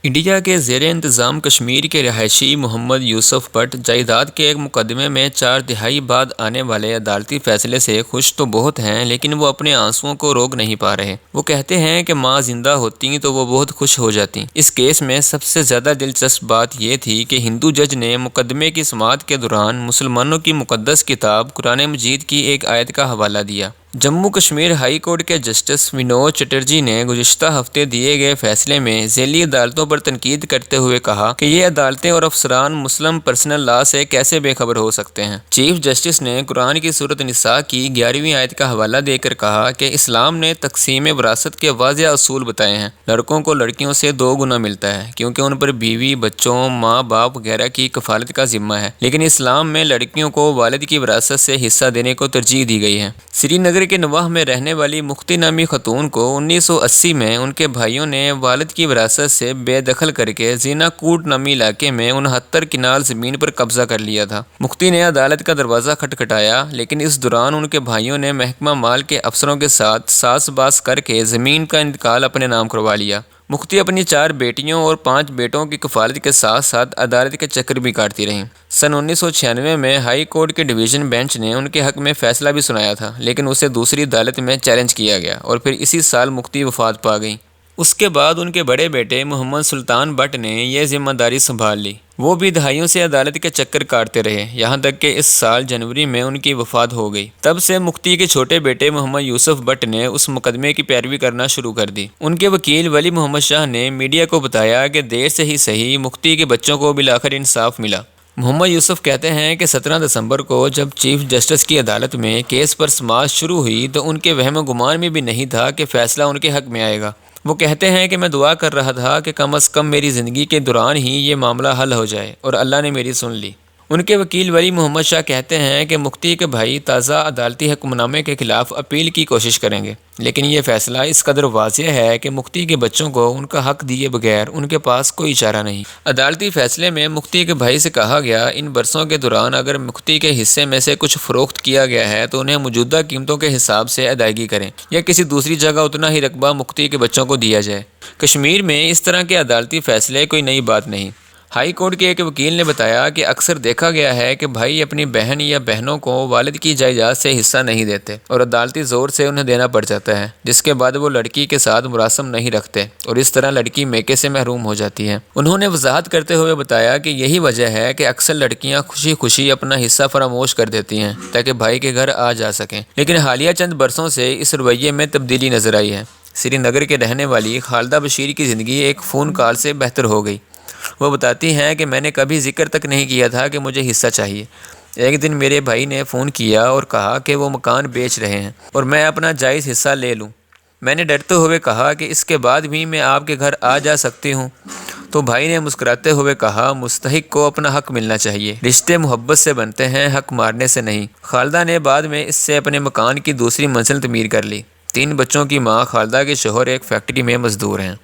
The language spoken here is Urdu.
انڈیا کے زیر انتظام کشمیر کے رہائشی محمد یوسف بٹ جائیداد کے ایک مقدمے میں 4 دہائی بعد آنے والے عدالتی فیصلے سے خوش تو بہت ہیں، لیکن وہ اپنے آنسوؤں کو روک نہیں پا رہے۔ وہ کہتے ہیں کہ ماں زندہ ہوتی تو وہ بہت خوش ہو جاتی۔ اس کیس میں سب سے زیادہ دلچسپ بات یہ تھی کہ ہندو جج نے مقدمے کی سماعت کے دوران مسلمانوں کی مقدس کتاب قرآن مجید کی ایک آیت کا حوالہ دیا۔ جموں کشمیر ہائی کورٹ کے جسٹس ونود چٹرجی نے گزشتہ ہفتے دیے گئے فیصلے میں ذیلی عدالتوں پر تنقید کرتے ہوئے کہا کہ یہ عدالتیں اور افسران مسلم پرسنل لا سے کیسے بے خبر ہو سکتے ہیں۔ چیف جسٹس نے قرآن کی سورۃ نساء کی 11ویں آیت کا حوالہ دے کر کہا کہ اسلام نے تقسیم وراثت کے واضح اصول بتائے ہیں۔ لڑکوں کو لڑکیوں سے 2 گنا ملتا ہے کیونکہ ان پر بیوی، بچوں، ماں باپ وغیرہ کی کفالت کا ذمہ ہے، لیکن اسلام میں لڑکیوں کو والد کی وراثت سے حصہ دینے کو ترجیح دی گئی ہے۔ سری نگر کے نواح میں رہنے والی مفتی نامی خاتون کو 1980 میں ان کے بھائیوں نے والد کی وراثت سے بے دخل کر کے زینا کوٹ نامی علاقے میں 69 کنال زمین پر قبضہ کر لیا تھا۔ مفتی نے عدالت کا دروازہ کھٹکھٹایا، لیکن اس دوران ان کے بھائیوں نے محکمہ مال کے افسروں کے ساتھ ساز باز کر کے زمین کا انتقال اپنے نام کروا لیا۔ مفتی اپنی 4 بیٹیوں اور 5 بیٹوں کی کفالت کے ساتھ ساتھ عدالت کے چکر بھی کاٹتی رہیں۔ سن 1996 میں ہائی کورٹ کے ڈویژن بینچ نے ان کے حق میں فیصلہ بھی سنایا تھا، لیکن اسے دوسری عدالت میں چیلنج کیا گیا اور پھر اسی سال مفتی وفات پا گئیں۔ اس کے بعد ان کے بڑے بیٹے محمد سلطان بٹ نے یہ ذمہ داری سنبھال لی۔ وہ بھی دہائیوں سے عدالت کے چکر کاٹتے رہے، یہاں تک کہ اس سال جنوری میں ان کی وفات ہو گئی۔ تب سے مفتی کے چھوٹے بیٹے محمد یوسف بٹ نے اس مقدمے کی پیروی کرنا شروع کر دی۔ ان کے وکیل ولی محمد شاہ نے میڈیا کو بتایا کہ دیر سے ہی صحیح، مفتی کے بچوں کو بالآخر انصاف ملا۔ محمد یوسف کہتے ہیں کہ 17 دسمبر کو جب چیف جسٹس کی عدالت میں کیس پر سماعت شروع ہوئی تو ان کے وہم و گمان میں بھی نہیں تھا کہ فیصلہ ان کے حق میں آئے گا۔ وہ کہتے ہیں کہ میں دعا کر رہا تھا کہ کم از کم میری زندگی کے دوران ہی یہ معاملہ حل ہو جائے، اور اللہ نے میری سن لی۔ ان کے وکیل ولی محمد شاہ کہتے ہیں کہ مفتی کے بھائی تازہ عدالتی حکم نامے کے خلاف اپیل کی کوشش کریں گے، لیکن یہ فیصلہ اس قدر واضح ہے کہ مفتی کے بچوں کو ان کا حق دیے بغیر ان کے پاس کوئی چارہ نہیں۔ عدالتی فیصلے میں مفتی کے بھائی سے کہا گیا، ان برسوں کے دوران اگر مفتی کے حصے میں سے کچھ فروخت کیا گیا ہے تو انہیں موجودہ قیمتوں کے حساب سے ادائیگی کریں، یا کسی دوسری جگہ اتنا ہی رقبہ مفتی کے بچوں کو دیا جائے۔ کشمیر میں اس طرح کے عدالتی فیصلے کوئی نئی بات نہیں۔ ہائی کورٹ کے ایک وکیل نے بتایا کہ اکثر دیکھا گیا ہے کہ بھائی اپنی بہن یا بہنوں کو والد کی جائیداد سے حصہ نہیں دیتے اور عدالتی زور سے انہیں دینا پڑ جاتا ہے، جس کے بعد وہ لڑکی کے ساتھ مراسم نہیں رکھتے اور اس طرح لڑکی میکے سے محروم ہو جاتی ہے۔ انہوں نے وضاحت کرتے ہوئے بتایا کہ یہی وجہ ہے کہ اکثر لڑکیاں خوشی خوشی اپنا حصہ فراموش کر دیتی ہیں تاکہ بھائی کے گھر آ جا سکیں، لیکن حالیہ چند برسوں سے اس رویے میں تبدیلی نظر آئی ہے۔ سری نگر کے رہنے والی خالدہ بشیر کی زندگی ایک فون کال سے بہتر ہو گئی۔ وہ بتاتی ہیں کہ میں نے کبھی ذکر تک نہیں کیا تھا کہ مجھے حصہ چاہیے۔ ایک دن میرے بھائی نے فون کیا اور کہا کہ وہ مکان بیچ رہے ہیں اور میں اپنا جائز حصہ لے لوں۔ میں نے ڈرتے ہوئے کہا کہ اس کے بعد بھی میں آپ کے گھر آ جا سکتی ہوں، تو بھائی نے مسکراتے ہوئے کہا، مستحق کو اپنا حق ملنا چاہیے، رشتے محبت سے بنتے ہیں، حق مارنے سے نہیں۔ خالدہ نے بعد میں اس سے اپنے مکان کی دوسری منزل تعمیر کر لی۔ 3 بچوں کی ماں خالدہ کے شوہر ایک فیکٹری میں مزدور ہیں۔